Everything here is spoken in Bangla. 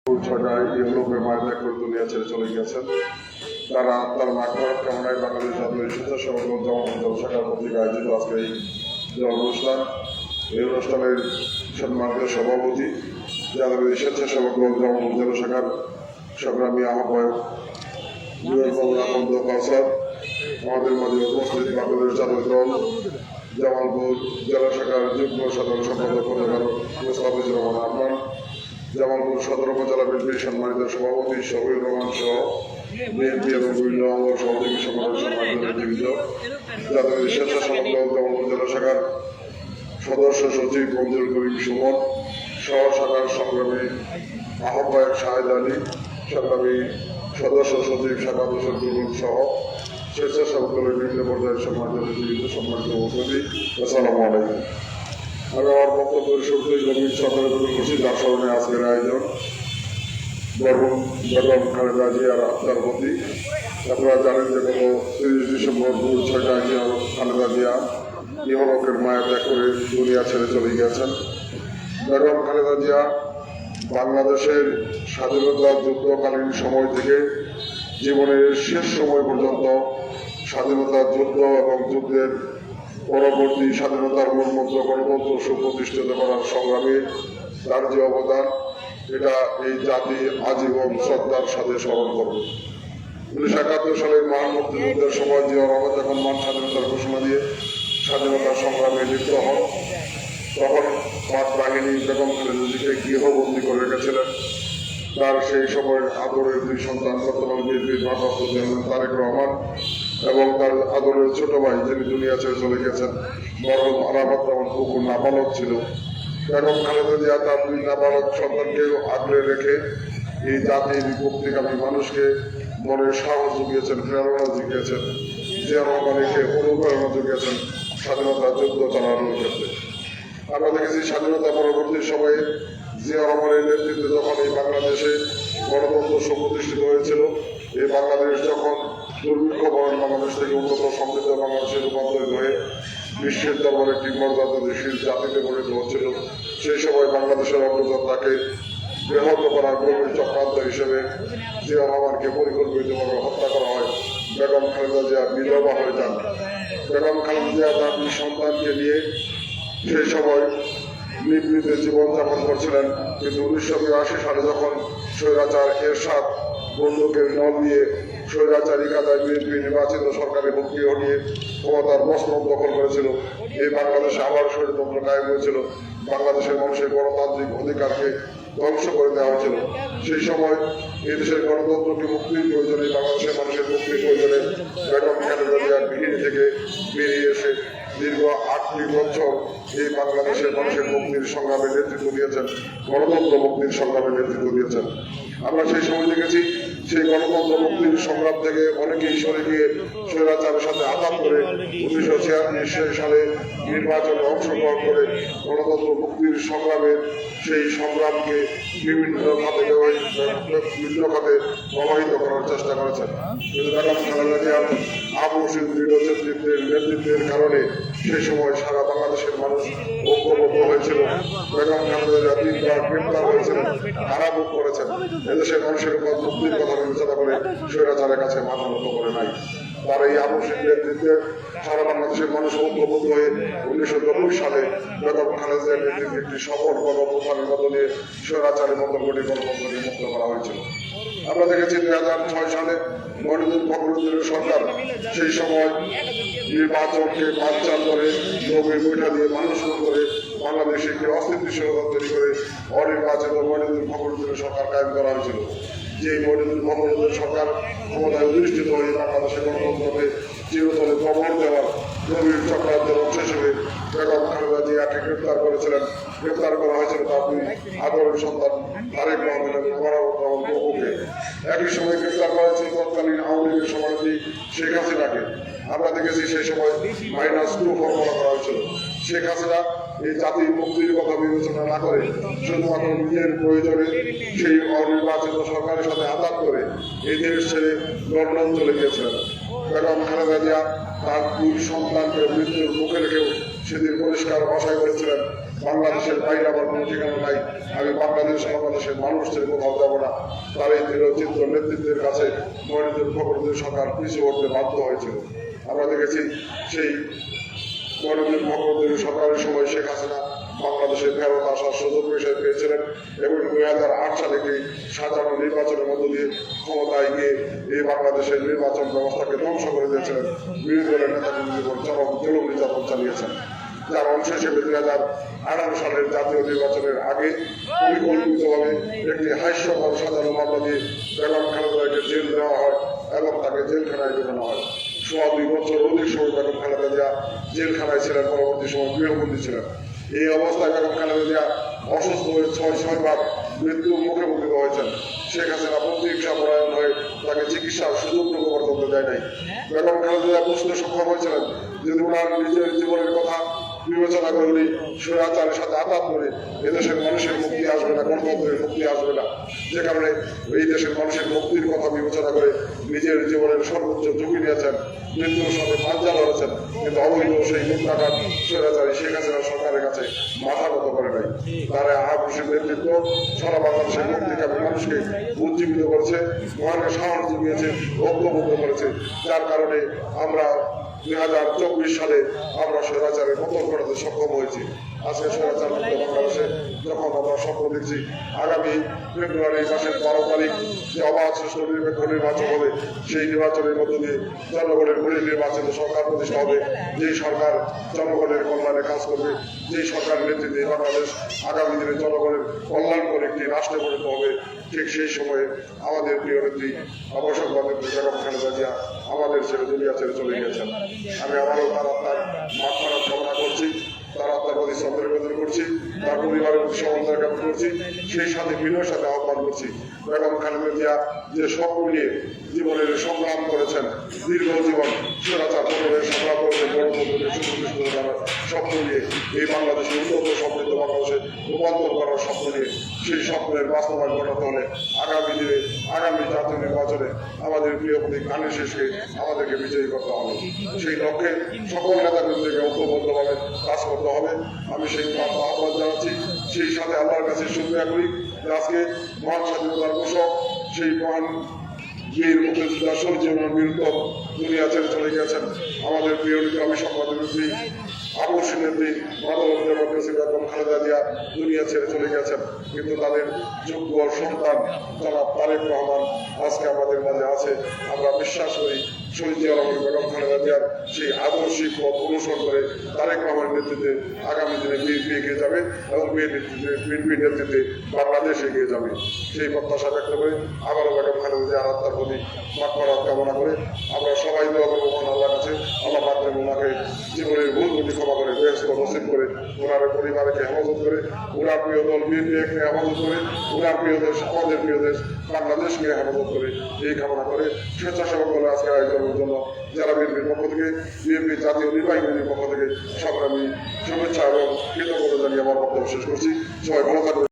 ছটায় ইউরোপের মায়ের ত্যাগ করে দুনিয়া ছেড়ে চলে গিয়েছেন। তারা তার মাঠঘাট কামনায় বাংলাদেশ জাতীয় স্বেচ্ছাসেবক দল জামাত শাখার কর্তৃক আয়োজিত আজকে এই যে অনুষ্ঠান, এই অনুষ্ঠানের সম্মানিত সভাপতি জাতীয় স্বেচ্ছাসেবক দল জামাত শাখার সংগ্রামী আহ্বায়ক কাউসার, আমাদের মাঝে উপস্থিত বাংলাদেশ জাতীয় দল জামালপুর জেলা শাখার যুগ্ম সাধারণ সম্পাদক মোস্তাফিজুর রহমান আরমান, জামালপুর সদর উপজেলা বিএনপির সম্মানিত সভাপতি শফিউর রহমান সহ বিএনপি এবং বিভিন্ন অঙ্গ সহযোগী সংগঠনের সম্মানিত নেতৃবৃন্দ, জাতীয় স্বেচ্ছাসেবক দল জামালপুর জেলা শাখার সদস্য সচিব মঞ্জুর করিম সুমন, সহ শাখার সংগ্রামী আহ্বায়ক শাহেদ আলী, সংগ্রামী সদস্য সচিব শাখা হোসেন সহ স্বেচ্ছাসেবক দলের বিভিন্ন পর্যায়ের সম্মানিত নেতৃবৃন্দ, সম্মানিত উপস্থিতি, আসসালামু আলাইকুম। আমি আমার বক্তব্যের শুরুতেই গভীর শ্রদ্ধা জ্ঞাপন করছি যার স্মরণে আজকের আয়োজন বেগম খালেদা জিয়ার আত্মার প্রতি। আপনারা জানেন যে গত 30 ডিসেম্বর ভোর 6টায় খালেদা জিয়া ইহলোকের মায়া ত্যাগ করে দুনিয়া ছেড়ে চলে গিয়েছেন। বেগম খালেদা জিয়া বাংলাদেশের স্বাধীনতা যুদ্ধকালীন সময় থেকে জীবনের শেষ সময় পর্যন্ত স্বাধীনতা যুদ্ধ এবং যুদ্ধের পরবর্তী স্বাধীনতার মূলমন্ত্র গণতন্ত্র সুপ্রতিষ্ঠিত করার সংগ্রামে তার যে অবদান, এটা এই জাতি আজীবন শ্রদ্ধার সাথে স্মরণ করবে। 1971 সালের মহান মুক্তিযুদ্ধের সময় জিয়া রহমান যখন মান স্বাধীনতার ঘোষণা দিয়ে স্বাধীনতার সংগ্রামে লিপ্ত হন, তখন পাক বাহিনী বেগম খালেদা জিয়াকে গৃহবন্দী করে রেখেছিলেন। তার সেই সময়ের আদরের দুই সন্তান বর্তমান বিএনপির ভারপ্রাপ্ত চেয়ারম্যান তারেক রহমান এবং তার আদরের ছোট ভাই যিনি দুনিয়া ছেড়ে চলে গেছেন মরহুম আরাফাত রহমান কুকুর নাবালক ছিল। বেগম খালেদা জিয়া তার দুই নাবালক সন্তানকেও আগলে রেখে এই জাতির মুক্তিকামী মানুষকে মনের সাহস জুগিয়েছেন, প্রেরণা জুগিয়েছেন, জিয়া রহমানকে অনুপ্রেরণা জুগিয়েছেন স্বাধীনতা যুদ্ধ চালানোর ক্ষেত্রে। আমরা দেখেছি স্বাধীনতা পরবর্তী সময়ে জিয়া রহমানের নেতৃত্বে যখন এই বাংলাদেশে গণতন্ত্র সুপ্রতিষ্ঠিত হয়েছিল, এই বাংলাদেশ যখন দুর্ভিক্ষভরণ বাংলাদেশ থেকে উন্নত সমৃদ্ধ বাংলাদেশে রূপান্তরিত হয়ে বিশ্বের দরবারে একটি মর্যাদাশীল জাতিতে পরিণত হচ্ছিল, সেই সময় বাংলাদেশের অগ্রযাত্রাকে ব্যাহত করার গভীর চক্রান্ত হিসেবে জিয়া রহমানকে পরিকল্পিতভাবে হত্যা করা হয়। বেগম খালেদা জিয়া বিধবা হয়ে যান। বেগম খালেদা জিয়া তার দুই সন্তানকে নিয়ে সেই সময় নিভৃতে জীবনযাপন করছিলেন, কিন্তু 1982 সালে যখন স্বৈরাচার এরশাদ বন্দুকের নল দিয়ে স্বৈরাচারী কাদায় বিএনপি নির্বাচিত সরকারের মুক্তি হটিয়ে ক্ষমতার মস্তক দখল করেছিল, এই বাংলাদেশে আবার স্বৈরতন্ত্র কায়েম হয়েছিল, বাংলাদেশের মানুষের গণতান্ত্রিক অধিকারকে ধ্বংস করে দেওয়া হয়েছিল। সেই সময় এই দেশের গণতন্ত্রকে মুক্তির প্রয়োজনে, বাংলাদেশের মানুষের মুক্তির প্রয়োজনে বেগম খালেদা জিয়া গৃহিণী থেকে বেরিয়ে এসে দীর্ঘ 8টি বছর এই বাংলাদেশের মানুষের মুক্তির সংগ্রামে নেতৃত্ব দিয়েছেন, গণতন্ত্র মুক্তির সংগ্রামে নেতৃত্ব দিয়েছেন। আমরা সেই সময় দেখেছি সেই গণতন্ত্র মুক্তির সংগ্রাম থেকে অনেকেই সরে গিয়ে স্বৈরাচারের সাথে আঘাত করে 1946 সালে নির্বাচনে অংশগ্রহণ করে গণতন্ত্র মুক্তির সংগ্রামের সেই সংগ্রামকে বিভিন্ন খাতে প্রবাহিত করার চেষ্টা করেছেন। কিন্তু বেগম খালেদা জিয়ার আপসীন দৃঢ় নেতৃত্বের কারণে সেই সময় সারা বাংলাদেশের মানুষ ঐক্যবদ্ধ হয়েছিল। বেগম খালেদা জিয়া 3বার গ্রেপ্তার হয়েছিলেন, কারাভোগ করেছেন। এদেশের মানুষের উপর মুক্তির কথা বিবেচনা করে স্বৈরাচারের কাছে মাথা নত করে নাই। তার এই আপসীন নেতৃত্বে সারা বাংলাদেশের মানুষ ঐক্যবদ্ধ হয়ে 1990 সালে বেগম খালেদা জিয়ার নেতৃত্বে একটি সফল গণঅভ্যুত্থানের মধ্য দিয়ে স্বৈরাচারের মতো করে গণতন্ত্রকে মুক্ত করা হয়েছিল। আমরা দেখেছি 2006 সালে মনিরুল ফখরুদ্দিনের সরকার সেই সময় নির্বাচনকে বানচাল করে লোকের বৈঠা দিয়ে মানুষ করে বাংলাদেশে একটি অস্থিতিশীলতা তৈরি করে অনির্বাচিত মনিরুল ফখরুদ্দিনের সরকার কায়েম করা হয়েছিল। যে মনিরুল ফখরুদ্দিন সরকার ক্ষমতায় অধিষ্ঠিত হয়ে বাংলাদেশের গণতন্ত্রকে চিরতরে কবর দেওয়ার গভীর চক্রান্তের অংশ হিসেবে বেগম খালেদা জিয়াকে গ্রেপ্তার করেছিলেন। গ্রেপ্তার করা হয়েছিল তার দুই আদরের সন্তান তারেক রহমান এবং আরাফাত রহমান কুকুরকে। একই সময় গ্রেপ্তার করা হয়েছিল তৎকালীন আওয়ামী লীগের সভাপতি শেখ হাসিনাকে। আমরা দেখেছি সেই সময় -2 ফর্মুলা করা হয়েছিল। শেখ হাসিনা এই জাতির মুক্তির কথা বিবেচনা না করে শুধুমাত্র নিজের প্রয়োজনে সেই অনির্বাচিত সরকারের সাথে আঘাত করে এই দেশ ছেড়ে লন্ডন চলে গিয়েছিলেন। বেগম খালেদা জিয়া তার দুই সন্তানকে মৃত্যুর মুখে রেখেও সেদিন পরিষ্কার ভাষায় বলেছিলেন বাংলাদেশের বাইরে আমার কোনো ঠিকানা নাই, আমি বাংলাদেশের মানুষদের কোথাও যাব না। তার এই দৃঢ়চিত্ত নেতৃত্বের কাছে মনিরুল ফখরুদ্দিন সরকার পিছু হতে বাধ্য হয়েছিল। আমরা দেখেছি সেই মনিরুল ফখরুদ্দিন সরকারের সময় শেখ হাসিনা বাংলাদেশে ফেরত আসার সুযোগ পেয়েছিলেন এবং 2008 সালে একটি সাধারণ নির্বাচনের মধ্য দিয়ে ক্ষমতায় গিয়ে এই বাংলাদেশের নির্বাচন ব্যবস্থাকে ধ্বংস করে দিয়েছিলেন। বিরোধী দলের নেতাকর্মীদের উপর চরম জুলুম নির্যাতন চালিয়েছেন, যার অংশ হিসেবে 2018 সালের জাতীয় নির্বাচনের আগে পরিকল্পিতভাবে একটি হাস্যকর সাজানো মামলা দিয়ে বেগম খালেদাকে জেল দেওয়া হয় এবং তাকে জেলখানায় ঢোকানো হয়। 2.5 বছর অধিক সময় বেগম খালেদা জিয়া জেলখানায় ছিলেন, পরবর্তী সময় গৃহবন্দী ছিলেন। এই অবস্থায় বেগম খালেদা জিয়া অসুস্থ হয়ে 6বার মৃত্যুর মুখে পতিত হয়েছেন। শেখ হাসিনা প্রতিহিংসা পরায়ণ হয়ে তাকে চিকিৎসার সুযোগটুকু পর্যন্ত দেয় নাই। বেগম খালেদা জিয়া বুঝতে সক্ষম হয়েছিলেন যদি ওনার নিজের জীবনের কথা বিবেচনা করে উনি স্বৈরাচারের সাথে আঘাত করে এদেশের মানুষের মুক্তি আসবে না, গণতন্ত্রের মুক্তি আসবে না। যে কারণে এই দেশের মানুষের মুক্তির কথা বিবেচনা করে নিজের জীবনের সর্বোচ্চ ঝুঁকি নিয়েছেন, মৃত্যুর সাথে পাঞ্জা লড়েছেন, কিন্তু অবৈধ সেই মুক্তাঘাত স্বৈরাচারী শেখ হাসিনা সরকারের কাছে মাথা নত করে নাই। তারা আবশ্যিক নেতৃত্ব সারা বাংলাদেশের মুক্তিকামী মানুষকে উজ্জীবিত করেছে, মহানকে সাহস জুগিয়েছে, ঐক্যবদ্ধ করেছে, যার কারণে আমরা 2024 সালে আমরা স্বৈরাচারের পতন ঘটাতে সক্ষম হয়েছি। আজকে স্বৈরাচার মুক্ত বাংলাদেশে যখন আমরা স্বপ্ন দেখছি আগামী ফেব্রুয়ারি মাসের 12 তারিখ যে অবাধ সুষ্ঠু নিরপেক্ষ নির্বাচন হবে, সেই নির্বাচনের মধ্য দিয়ে জনগণের ভোটে নির্বাচিত সরকার প্রতিষ্ঠা হবে, যেই সরকার জনগণের কল্যাণে কাজ করবে, যেই সরকারের নেতৃত্বে বাংলাদেশ আগামী দিনে জনগণের কল্যাণ করে একটি রাষ্ট্রে পরিণত হবে। ঠিক সেই সময়ে আমাদের প্রিয় নেত্রী অবসরবাদ নেত্রী বেগম খালেদা জিয়া আমাদের ছেড়ে দুনিয়া ছেড়ে চলে গিয়েছেন। আমি আবারও তার আত্মার মাগফিরাত কামনা করছি, তার আত্মার প্রতি শ্রদ্ধা নিবেদন করছি, তার পরিবারের প্রতি সমন্বয় জ্ঞাপন করছি, সেই সাথে বিনয়ের সাথে আহ্বান করছি বেগম খালেদা জিয়া যে স্বপ্ন নিয়ে জীবনের সংগ্রাম করেছেন, দীর্ঘ জীবন স্বৈরাচার পতনের সংগ্রাম করেছেন, গণতন্ত্রের সুপ্রতিষ্ঠিত স্বপ্ন নিয়ে এই বাংলাদেশের উন্নত সমৃদ্ধ বাংলাদেশে রূপান্তর করার স্বপ্ন নিয়ে সেই স্বপ্নের বাস্তবায়ন ঘটাতে হলে আগামী দিনে আগামী জাতীয় নির্বাচনে আমাদের প্রিয় প্রতীক ধানের শেষকে আমাদেরকে বিজয়ী করতে হবে। সেই লক্ষ্যে সকল নেতাকর্মীদেরকে ঐক্যবদ্ধভাবে কাজ করতে হবে। আমি সেই আহ্বান জানাচ্ছি, সেই সাথে আল্লাহর কাছে শুকরিয়া করি যে আজকে মহান স্বাধীনতার ঘোষক সেই মহান বীর মুক্তিযোদ্ধা শহীদ বিরুদ্ধ দুনিয়া ছেড়ে চলে গেছেন আমাদের প্রিয় আমি সম্মানিত নেত্রী আবশ্যিক নেত্রী মানবতা ডেমোক্রেসি বেগম খালেদা জিয়া দুনিয়া ছেড়ে চলে গেছেন, কিন্তু তাদের যোগ্য সন্তান জনাব তারেক রহমান আজকে আমাদের মাঝে আছে। আমরা বিশ্বাস করি শহীদ জিয়া রহমান বেগম খালেদা জিয়ার সেই আদর্শিক পথ অনুসরণ করে তারেক রহমানের নেতৃত্বে আগামী দিনে বিএনপি এগিয়ে যাবে এবং বিএনপির নেতৃত্বে বাংলাদেশ এগিয়ে যাবে। সেই প্রত্যাশা ব্যক্ত করে আবারও বেগম খালেদা জিয়ার আত্মার প্রতি মাগফিরাত কামনা করে আমরা সবাই দোয়া করবো মহান আল্লাহর কাছে, আল্লাহ পাক যেন ওনাকে জীবনের ভুল ত্রুটি ক্ষমা করে বেহেশত নসিব করে, ওনার পরিবারকে হেফাজত করে, ওনার প্রিয় দল বিএনপিকে হেফাজত করে, ওনার প্রিয় দেশ আমাদের প্রিয় দেশ বাংলাদেশকে হেফাজত করে এই কামনা করে স্বেচ্ছাসেবক দলের আজকের আয়োজনের জন্য জেলা বিএনপির পক্ষ থেকে, বিএনপির জাতীয় নির্বাহী কমিটির পক্ষ থেকে সংগ্রামী শুভেচ্ছা এবং কৃতজ্ঞতা জানিয়ে আমার বক্তব্য শেষ করছি। সবাই ভালো থাকবে।